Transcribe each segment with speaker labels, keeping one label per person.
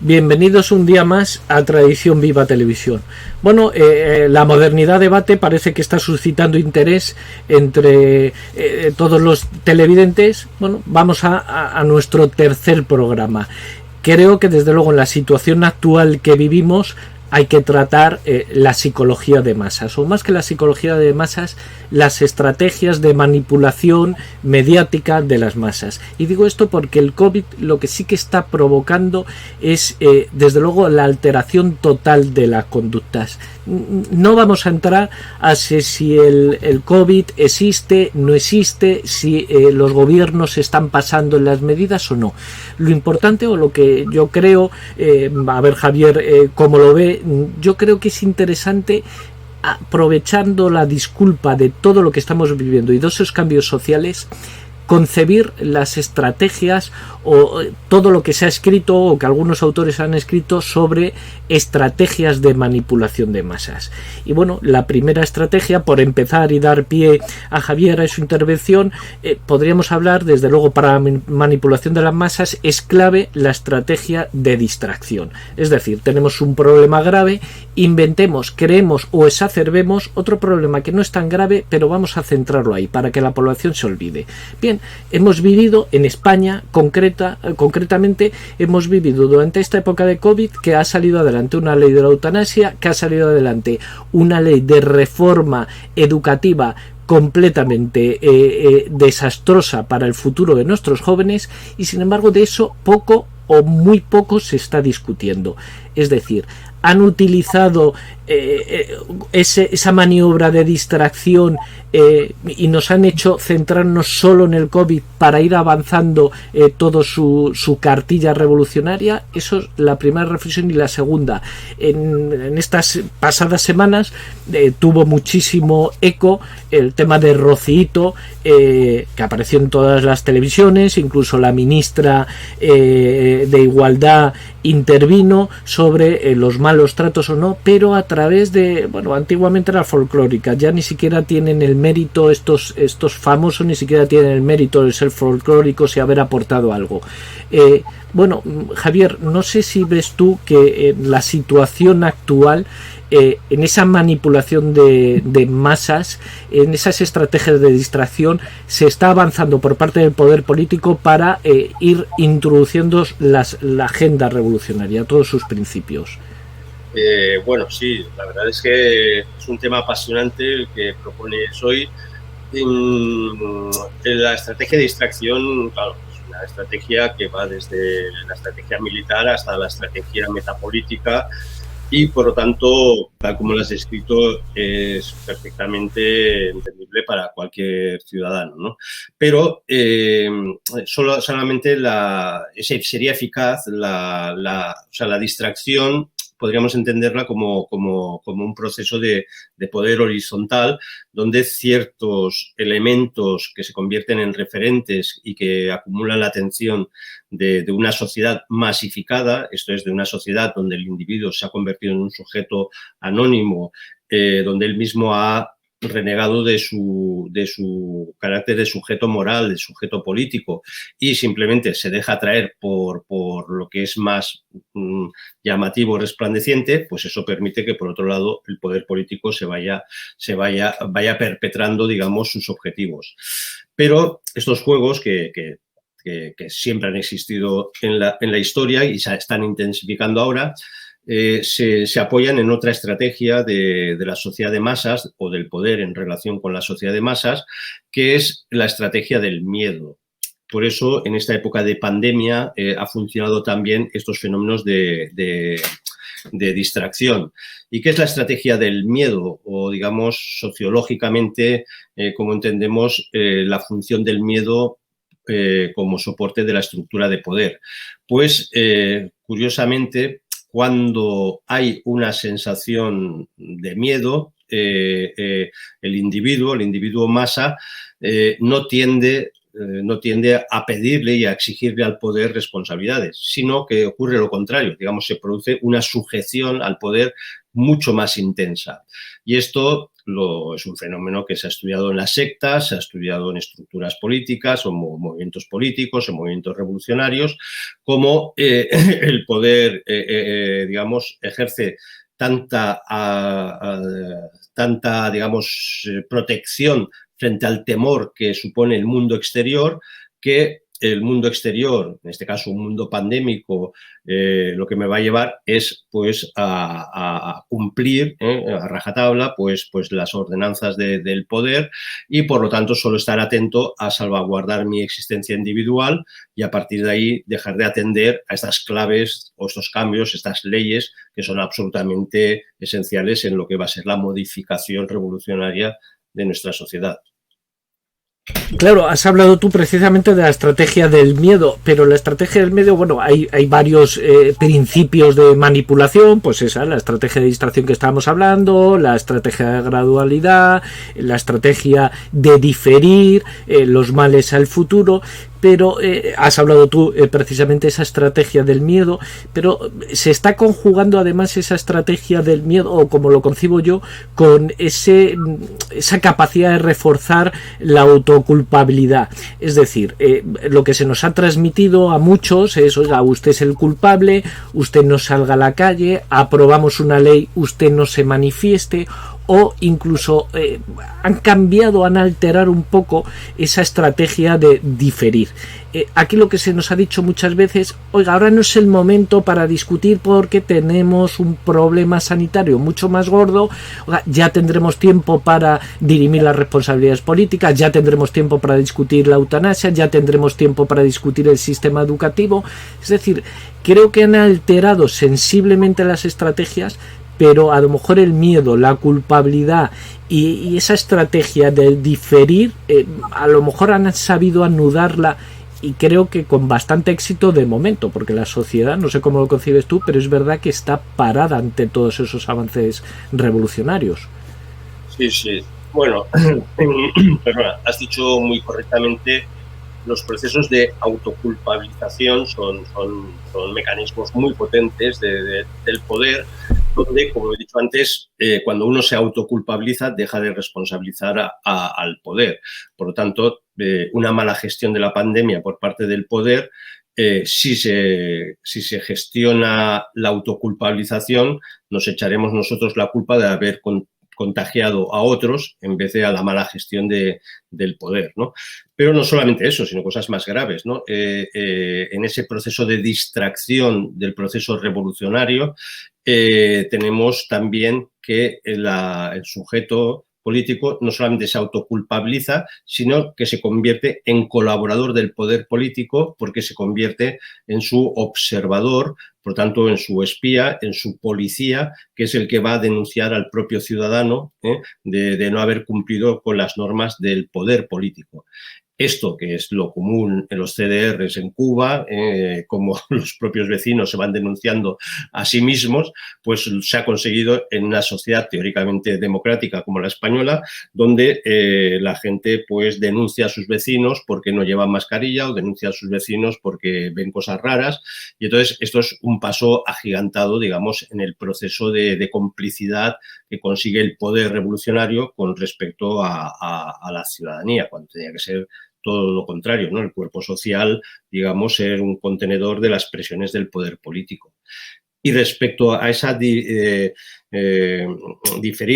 Speaker 1: Bienvenidos un día más a Tradición Viva Televisión. Bueno, la modernidad debate parece que está suscitando interés entre todos los televidentes. Bueno, vamos a nuestro tercer programa. Creo que desde luego en la situación actual que vivimos hay que tratar la psicología de masas, o más que la psicología de masas, las estrategias de manipulación mediática de las masas. Y digo esto porque el COVID lo que sí que está provocando es, desde luego, la alteración total de las conductas. No vamos a entrar a si el COVID existe, no existe, si los gobiernos se están pasando en las medidas o no. Lo importante, o lo que yo creo, a ver Javier cómo lo ve, yo creo que es interesante, aprovechando la disculpa de todo lo que estamos viviendo y de esos cambios sociales, concebir las estrategias o todo lo que se ha escrito o que algunos autores han escrito sobre estrategias de manipulación de masas. Y bueno, la primera estrategia, por empezar y dar pie a Javier a su intervención, podríamos hablar, desde luego, para la manipulación de las masas es clave la estrategia de distracción. Es decir, tenemos un problema grave, inventemos, creemos o exacerbemos otro problema que no es tan grave, pero vamos a centrarlo ahí para que la población se olvide. Bien, hemos vivido en España, concretamente, hemos vivido durante esta época de COVID que ha salido adelante una ley de la eutanasia, que ha salido adelante una ley de reforma educativa completamente desastrosa para el futuro de nuestros jóvenes, y sin embargo de eso poco o muy poco se está discutiendo. Es decir, han utilizado esa maniobra de distracción y nos han hecho centrarnos solo en el COVID para ir avanzando todo su cartilla revolucionaria. Eso es la primera reflexión. Y la segunda, en estas pasadas semanas tuvo muchísimo eco el tema de Rocío, que apareció en todas las televisiones, incluso la ministra de Igualdad intervino sobre los malos tratos o no, pero a través de, bueno, antiguamente era folclórica, ya ni siquiera tienen el mérito, estos famosos ni siquiera tienen el mérito de ser folclóricos y haber aportado algo. Bueno, Javier, no sé si ves tú que en la situación actual, en esa manipulación de masas, en esas estrategias de distracción, se está avanzando por parte del poder político para ir introduciendo la agenda revolucionaria, todos sus principios.
Speaker 2: Bueno, sí, la verdad es que es un tema apasionante el que propones hoy. En la estrategia de distracción, claro, es una estrategia que va desde la estrategia militar hasta la estrategia metapolítica y, por lo tanto, tal como lo has descrito, es perfectamente entendible para cualquier ciudadano, ¿no? Pero solamente sería eficaz la distracción. Podríamos entenderla como un proceso de poder horizontal, donde ciertos elementos que se convierten en referentes y que acumulan la atención de una sociedad masificada, esto es, de una sociedad donde el individuo se ha convertido en un sujeto anónimo, donde él mismo ha renegado de su carácter de sujeto moral, de sujeto político, y simplemente se deja atraer por lo que es más llamativo, resplandeciente, pues eso permite que, por otro lado, el poder político vaya perpetrando, digamos, sus objetivos. Pero estos juegos que siempre han existido en la historia y se están intensificando ahora, se apoyan en otra estrategia de la sociedad de masas o del poder en relación con la sociedad de masas, que es la estrategia del miedo. Por eso, en esta época de pandemia, ha funcionado también estos fenómenos de distracción. ¿Y qué es la estrategia del miedo? O, digamos, sociológicamente, como entendemos la función del miedo como soporte de la estructura de poder. Pues, curiosamente, cuando hay una sensación de miedo, el individuo masa, no tiende a pedirle y a exigirle al poder responsabilidades, sino que ocurre lo contrario. Digamos, se produce una sujeción al poder mucho más intensa. Y esto es un fenómeno que se ha estudiado en las sectas, se ha estudiado en estructuras políticas o movimientos políticos o movimientos revolucionarios, cómo el poder, digamos, ejerce tanta, digamos, protección frente al temor que supone el mundo exterior, que el mundo exterior, en este caso un mundo pandémico, lo que me va a llevar es pues a cumplir a rajatabla pues las ordenanzas del poder y por lo tanto solo estar atento a salvaguardar mi existencia individual y a partir de ahí dejar de atender a estas claves o estos cambios, estas leyes que son absolutamente esenciales en lo que va a ser la modificación revolucionaria de nuestra sociedad.
Speaker 1: Claro, has hablado tú precisamente de la estrategia del miedo, pero la estrategia del miedo, bueno, hay varios principios de manipulación, pues esa, la estrategia de distracción que estábamos hablando, la estrategia de gradualidad, la estrategia de diferir los males al futuro, pero has hablado tú precisamente de esa estrategia del miedo, pero se está conjugando además esa estrategia del miedo, o como lo concibo yo, con esa capacidad de reforzar la autoculpabilidad. Es decir, lo que se nos ha transmitido a muchos es, oiga, usted es el culpable, usted no salga a la calle, aprobamos una ley, usted no se manifieste, o incluso han cambiado, han alterado un poco esa estrategia de diferir. Aquí lo que se nos ha dicho muchas veces, oiga, ahora no es el momento para discutir porque tenemos un problema sanitario mucho más gordo, oiga, ya tendremos tiempo para dirimir las responsabilidades políticas, ya tendremos tiempo para discutir la eutanasia, ya tendremos tiempo para discutir el sistema educativo. Es decir, creo que han alterado sensiblemente las estrategias, pero a lo mejor el miedo, la culpabilidad y esa estrategia de diferir, a lo mejor han sabido anudarla y creo que con bastante éxito de momento, porque la sociedad, no sé cómo lo concibes tú, pero es verdad que está parada ante todos esos avances revolucionarios.
Speaker 2: Sí, sí. Bueno, perdona, has dicho muy correctamente, los procesos de autoculpabilización son mecanismos muy potentes del poder, donde, como he dicho antes, cuando uno se autoculpabiliza, deja de responsabilizar al poder. Por lo tanto, una mala gestión de la pandemia por parte del poder, si se gestiona la autoculpabilización, nos echaremos nosotros la culpa de haber contagiado a otros en vez de a la mala gestión del poder, ¿no? Pero no solamente eso, sino cosas más graves, ¿no? En ese proceso de distracción del proceso revolucionario tenemos también que el sujeto político no solamente se autoculpabiliza, sino que se convierte en colaborador del poder político porque se convierte en su observador, por tanto, en su espía, en su policía, que es el que va a denunciar al propio ciudadano de no haber cumplido con las normas del poder político. Esto, que es lo común en los CDRs en Cuba, como los propios vecinos se van denunciando a sí mismos, pues se ha conseguido en una sociedad teóricamente democrática como la española, donde la gente pues denuncia a sus vecinos porque no llevan mascarilla o denuncia a sus vecinos porque ven cosas raras. Y entonces esto es un paso agigantado, digamos, en el proceso de complicidad que consigue el poder revolucionario con respecto a la ciudadanía, cuando tenía que ser todo lo contrario, ¿no? El cuerpo social, digamos, es un contenedor de las presiones del poder político. Y respecto a esa diferir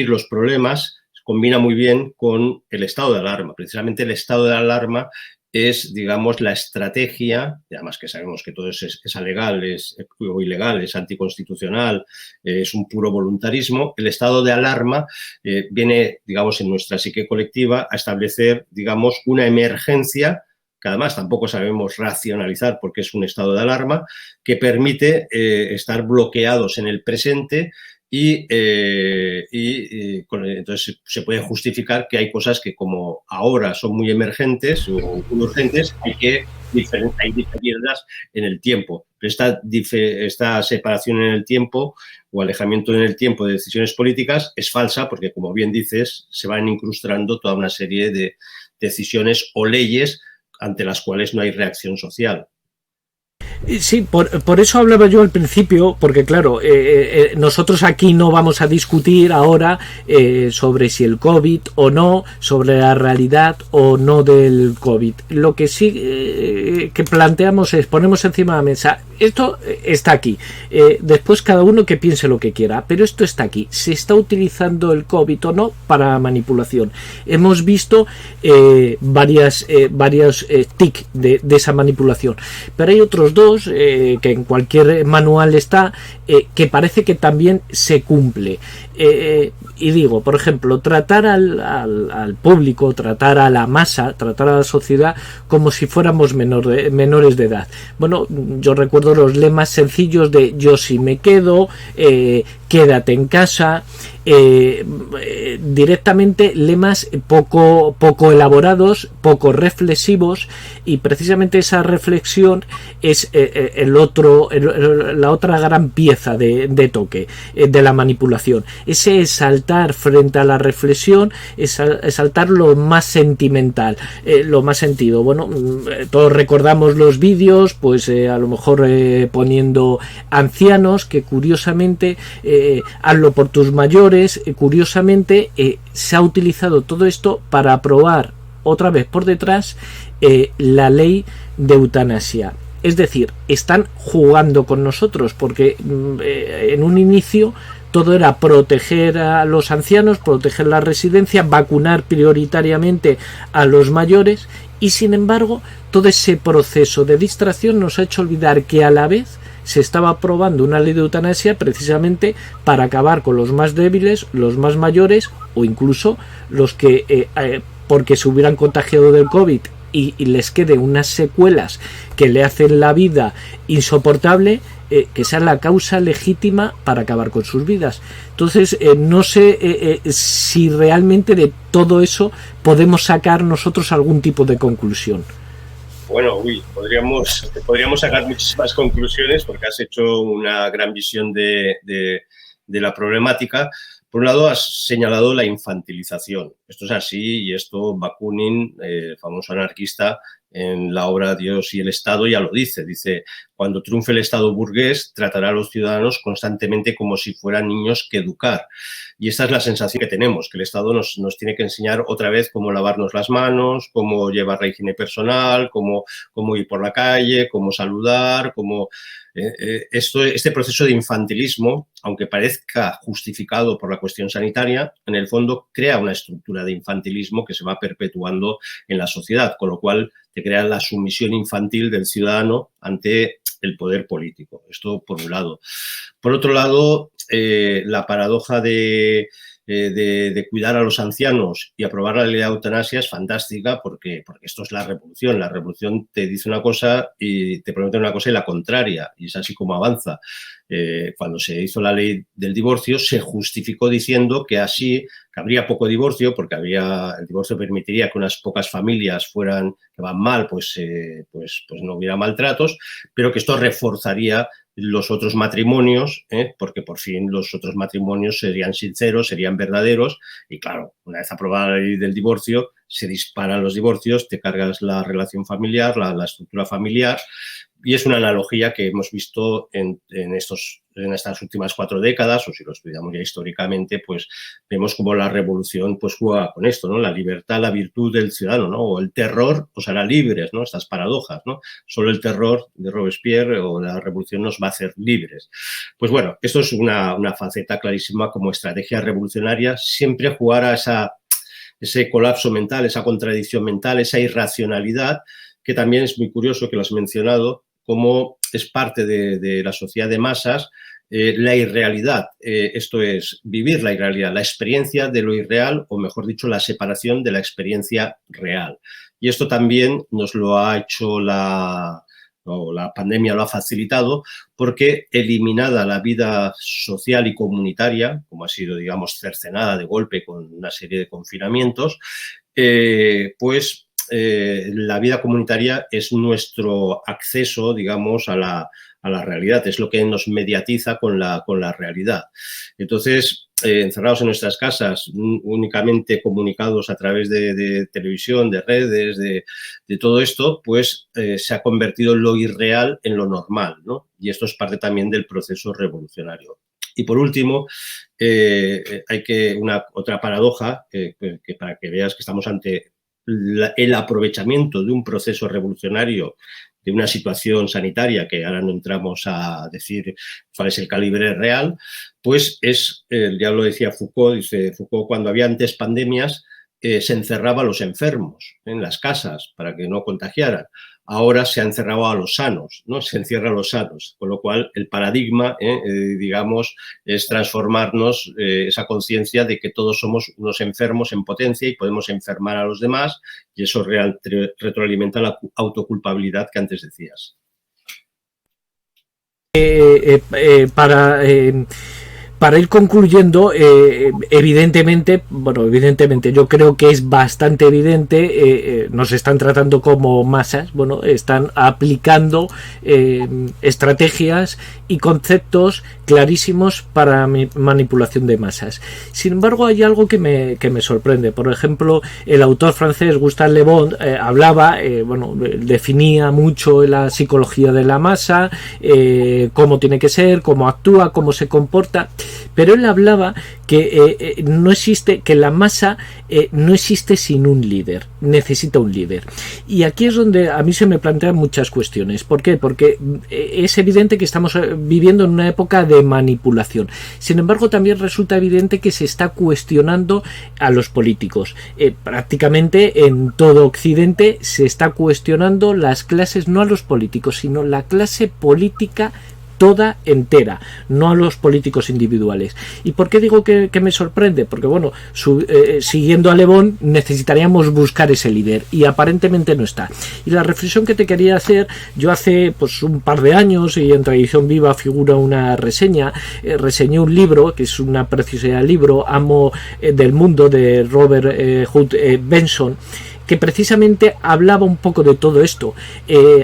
Speaker 2: los problemas, combina muy bien con el estado de alarma. Precisamente el estado de alarma es, digamos, la estrategia, y además que sabemos que todo es alegal, o ilegal, es anticonstitucional, es un puro voluntarismo. El estado de alarma viene, digamos, en nuestra psique colectiva a establecer, digamos, una emergencia, que además tampoco sabemos racionalizar porque es un estado de alarma, que permite estar bloqueados en el presente y entonces se puede justificar que hay cosas que como ahora son muy emergentes o muy urgentes, hay que diferirlas en el tiempo. Pero esta separación en el tiempo o alejamiento en el tiempo de decisiones políticas es falsa porque, como bien dices, se van incrustando toda una serie de decisiones o leyes ante las cuales no hay reacción social.
Speaker 1: Sí, por eso hablaba yo al principio, porque claro, nosotros aquí no vamos a discutir ahora sobre si el COVID o no, sobre la realidad o no del COVID. Lo que sí que planteamos es, ponemos encima de la mesa, esto está aquí, después cada uno que piense lo que quiera, pero esto está aquí. ¿Se está utilizando el COVID o no para manipulación? Hemos visto varios tics de esa manipulación, pero hay otros dos que en cualquier manual está, que parece que también se cumple. Y digo, por ejemplo, tratar al público, tratar a la masa, tratar a la sociedad como si fuéramos menores de edad. Bueno, yo recuerdo los lemas sencillos de yo sí me quedo, quédate en casa, directamente lemas poco elaborados, poco reflexivos, y precisamente esa reflexión es la otra gran pieza de toque de la manipulación. Ese saltar frente a la reflexión, es saltar lo más sentimental, lo más sentido. Bueno, todos recordamos los vídeos, pues a lo mejor poniendo ancianos que curiosamente hazlo por tus mayores, curiosamente se ha utilizado todo esto para aprobar otra vez por detrás la ley de eutanasia. Es decir, están jugando con nosotros, porque en un inicio todo era proteger a los ancianos, proteger la residencia, vacunar prioritariamente a los mayores, y sin embargo todo ese proceso de distracción nos ha hecho olvidar que a la vez se estaba aprobando una ley de eutanasia precisamente para acabar con los más débiles, los más mayores, o incluso los que porque se hubieran contagiado del COVID y les quede unas secuelas que le hacen la vida insoportable, que sea la causa legítima para acabar con sus vidas. Entonces, no sé si realmente de todo eso podemos sacar nosotros algún tipo de conclusión.
Speaker 2: Bueno, podríamos sacar muchísimas conclusiones porque has hecho una gran visión de la problemática. Por un lado, has señalado la infantilización. Esto es así, y esto Bakunin, el famoso anarquista, en la obra Dios y el Estado ya lo dice. Dice, cuando triunfe el Estado burgués, tratará a los ciudadanos constantemente como si fueran niños que educar. Y esta es la sensación que tenemos, que el Estado nos tiene que enseñar otra vez cómo lavarnos las manos, cómo llevar la higiene personal, cómo ir por la calle, cómo saludar, cómo... este proceso de infantilismo, aunque parezca justificado por la cuestión sanitaria, en el fondo crea una estructura de infantilismo que se va perpetuando en la sociedad, con lo cual te crea la sumisión infantil del ciudadano ante el poder político. Esto por un lado. Por otro lado, la paradoja de cuidar a los ancianos y aprobar la ley de eutanasia es fantástica porque esto es la revolución. La revolución te dice una cosa y te promete una cosa y la contraria, y es así como avanza. Cuando se hizo la ley del divorcio, se justificó diciendo que así que habría poco divorcio, porque el divorcio permitiría que unas pocas familias que van mal, pues no hubiera maltratos, pero que esto reforzaría los otros matrimonios, porque por fin los otros matrimonios serían sinceros, serían verdaderos, y claro, una vez aprobada la ley del divorcio, se disparan los divorcios, te cargas la relación familiar, la estructura familiar, y es una analogía que hemos visto en estas últimas 4 décadas, o si lo estudiamos ya históricamente, pues vemos cómo la revolución pues juega con esto, ¿no? La libertad, la virtud del ciudadano, ¿no? O el terror os hará libres, ¿no? Estas paradojas, ¿no? Solo el terror de Robespierre o la revolución nos va a hacer libres. Pues bueno, esto es una faceta clarísima como estrategia revolucionaria, siempre jugar a ese colapso mental, esa contradicción mental, esa irracionalidad, que también es muy curioso que lo has mencionado, como es parte de la sociedad de masas, la irrealidad, esto es vivir la irrealidad, la experiencia de lo irreal, o mejor dicho, la separación de la experiencia real. Y esto también nos lo ha hecho la pandemia, lo ha facilitado, porque eliminada la vida social y comunitaria, como ha sido, digamos, cercenada de golpe con una serie de confinamientos, la vida comunitaria es nuestro acceso, digamos, a a la realidad, es lo que nos mediatiza con la realidad. Entonces, encerrados en nuestras casas, únicamente comunicados a través de televisión, de redes, de todo esto, pues se ha convertido lo irreal en lo normal, ¿no? Y esto es parte también del proceso revolucionario. Y por último, hay otra paradoja, que para que veas que estamos ante el aprovechamiento de un proceso revolucionario, de una situación sanitaria, que ahora no entramos a decir cuál es el calibre real, pues ya lo decía Foucault, dice Foucault, cuando había antes pandemias, se encerraba a los enfermos en las casas para que no contagiaran. Ahora se ha encerrado a los sanos, ¿no? Se encierra a los sanos, con lo cual el paradigma, digamos, es transformarnos esa conciencia de que todos somos unos enfermos en potencia y podemos enfermar a los demás, y eso retroalimenta la autoculpabilidad que antes decías.
Speaker 1: Para ir concluyendo, evidentemente, yo creo que es bastante evidente, nos están tratando como masas, bueno, están aplicando estrategias y conceptos clarísimos para manipulación de masas. Sin embargo, hay algo que me sorprende. Por ejemplo, el autor francés Gustave Le Bon hablaba, definía mucho la psicología de la masa, cómo tiene que ser, cómo actúa, cómo se comporta. Pero él hablaba que no existe, que la masa no existe sin un líder, necesita un líder. Y aquí es donde a mí se me plantean muchas cuestiones. ¿Por qué? Porque es evidente que estamos viviendo en una época de manipulación. Sin embargo, también resulta evidente que se está cuestionando a los políticos. Prácticamente en todo Occidente se está cuestionando las clases, no a los políticos, sino la clase política toda entera, no a los políticos individuales. ¿Y por qué digo que me sorprende? Porque siguiendo a Le Bon necesitaríamos buscar ese líder y aparentemente no está. Y la reflexión que te quería hacer, yo hace un par de años, y en Tradición Viva figura una reseña, reseñé un libro que es una preciosidad de libro, Amo del Mundo, de Robert Hood Benson, que precisamente hablaba un poco de todo esto.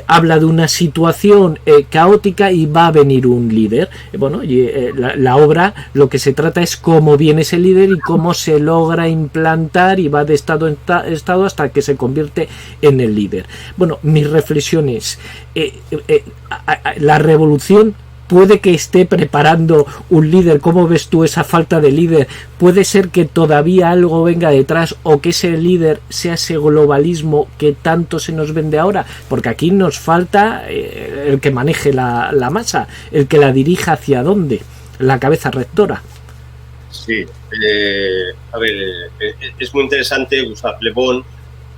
Speaker 1: Habla de una situación caótica y va a venir un líder. La obra, lo que se trata es cómo viene ese líder y cómo se logra implantar y va de estado en estado hasta que se convierte en el líder. Bueno, mis reflexiones. La revolución puede que esté preparando un líder. ¿Cómo ves tú esa falta de líder? ¿Puede ser que todavía algo venga detrás o que ese líder sea ese globalismo que tanto se nos vende ahora? Porque aquí nos falta el que maneje la masa, el que la dirija hacia dónde, la cabeza rectora.
Speaker 2: Sí, es muy interesante Gustave Le Bon,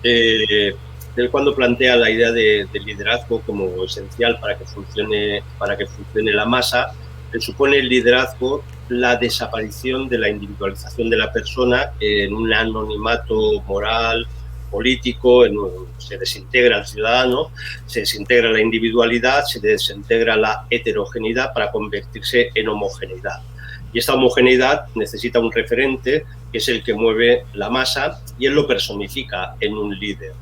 Speaker 2: él cuando plantea la idea de liderazgo como esencial para que funcione la masa, él supone el liderazgo la desaparición de la individualización de la persona en un anonimato moral, político, se desintegra el ciudadano, se desintegra la individualidad, se desintegra la heterogeneidad para convertirse en homogeneidad. Y esta homogeneidad necesita un referente que es el que mueve la masa y él lo personifica en un líder.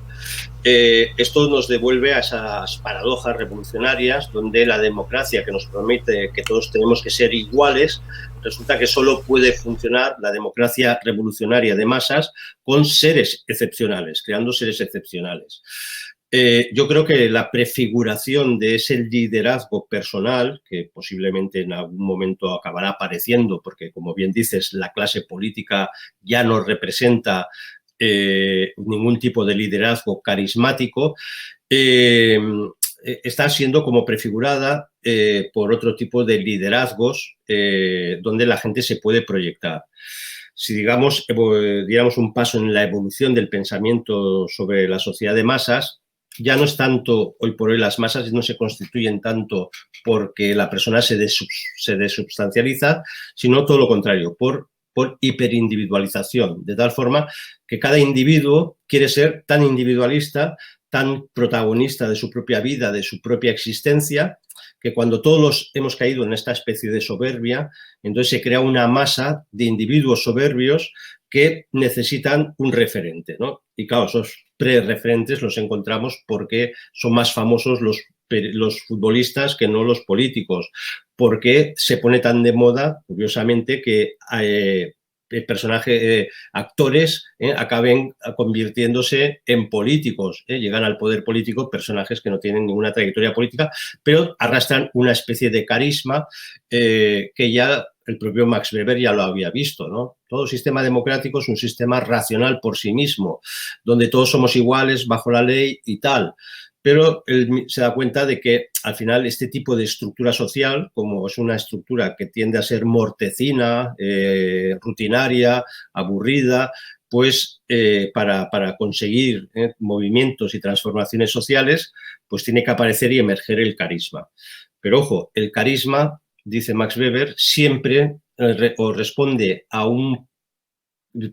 Speaker 2: Esto nos devuelve a esas paradojas revolucionarias donde la democracia que nos promete que todos tenemos que ser iguales, resulta que solo puede funcionar la democracia revolucionaria de masas con seres excepcionales, creando seres excepcionales. Yo creo que la prefiguración de ese liderazgo personal, que posiblemente en algún momento acabará apareciendo, porque como bien dices, la clase política ya no representa ningún tipo de liderazgo carismático, está siendo como prefigurada por otro tipo de liderazgos donde la gente se puede proyectar. Si diéramos un paso en la evolución del pensamiento sobre la sociedad de masas, ya no es tanto, hoy por hoy las masas no se constituyen tanto porque la persona se desubstancializa, sino todo lo contrario, por hiperindividualización, de tal forma que cada individuo quiere ser tan individualista, tan protagonista de su propia vida, de su propia existencia, que cuando todos hemos caído en esta especie de soberbia, entonces se crea una masa de individuos soberbios que necesitan un referente, ¿no? Y claro, esos pre-referentes los encontramos porque son más famosos los los futbolistas que no los políticos, porque se pone tan de moda, curiosamente, que actores acaben convirtiéndose en políticos, llegan al poder político personajes que no tienen ninguna trayectoria política, pero arrastran una especie de carisma que ya el propio Max Weber ya lo había visto, ¿no? Todo sistema democrático es un sistema racional por sí mismo, donde todos somos iguales bajo la ley y tal. Pero él se da cuenta de que al final este tipo de estructura social, como es una estructura que tiende a ser mortecina, rutinaria, aburrida, pues para conseguir movimientos y transformaciones sociales, pues tiene que aparecer y emerger el carisma. Pero ojo, el carisma, dice Max Weber, siempre responde a un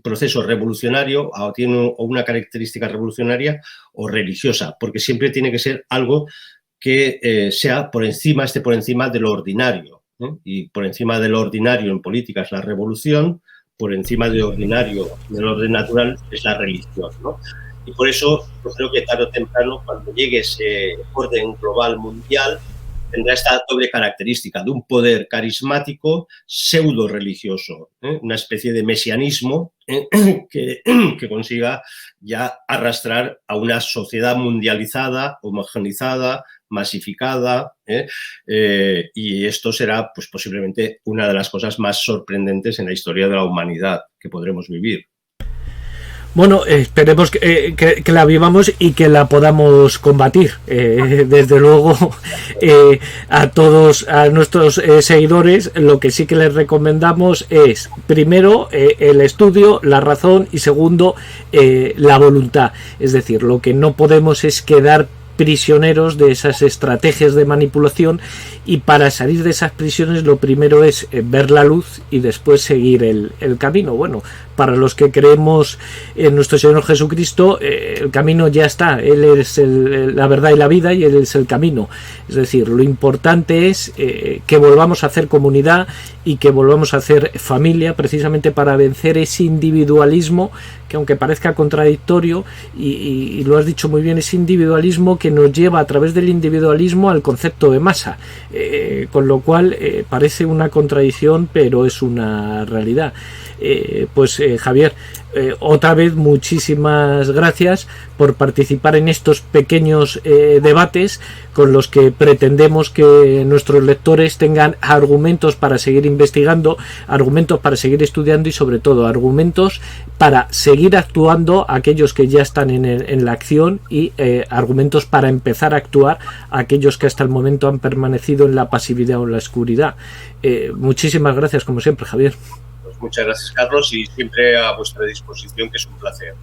Speaker 2: proceso revolucionario o tiene una característica revolucionaria o religiosa, porque siempre tiene que ser algo que esté por encima de lo ordinario, ¿eh? Y por encima de lo ordinario en política es la revolución, por encima de lo ordinario, del orden natural, es la religión, ¿no? Y por eso yo creo que tarde o temprano, cuando llegue ese orden global mundial, tendrá esta doble característica de un poder carismático pseudo-religioso, una especie de mesianismo que consiga ya arrastrar a una sociedad mundializada, homogeneizada, masificada, y esto será pues, posiblemente una de las cosas más sorprendentes en la historia de la humanidad que podremos vivir.
Speaker 1: Bueno, esperemos que la vivamos y que la podamos combatir. Desde luego, a todos, a nuestros seguidores, lo que sí que les recomendamos es, primero, el estudio, la razón y segundo, la voluntad. Es decir, lo que no podemos es quedar prisioneros de esas estrategias de manipulación, y para salir de esas prisiones lo primero es ver la luz y después seguir el camino. Bueno, para los que creemos en nuestro Señor Jesucristo, el camino ya está, Él es la verdad y la vida, y Él es el camino. Es decir, lo importante es que volvamos a hacer comunidad y que volvamos a hacer familia, precisamente para vencer ese individualismo que, aunque parezca contradictorio, y lo has dicho muy bien, ese individualismo que nos lleva a través del individualismo al concepto de masa, con lo cual parece una contradicción, pero es una realidad. Javier, otra vez muchísimas gracias por participar en estos pequeños debates con los que pretendemos que nuestros lectores tengan argumentos para seguir investigando, argumentos para seguir estudiando y sobre todo argumentos para seguir actuando aquellos que ya están en la acción, y argumentos para empezar a actuar aquellos que hasta el momento han permanecido en la pasividad o en la oscuridad. Muchísimas gracias como siempre, Javier.
Speaker 2: Muchas gracias, Carlos, y siempre a vuestra disposición, que es un placer.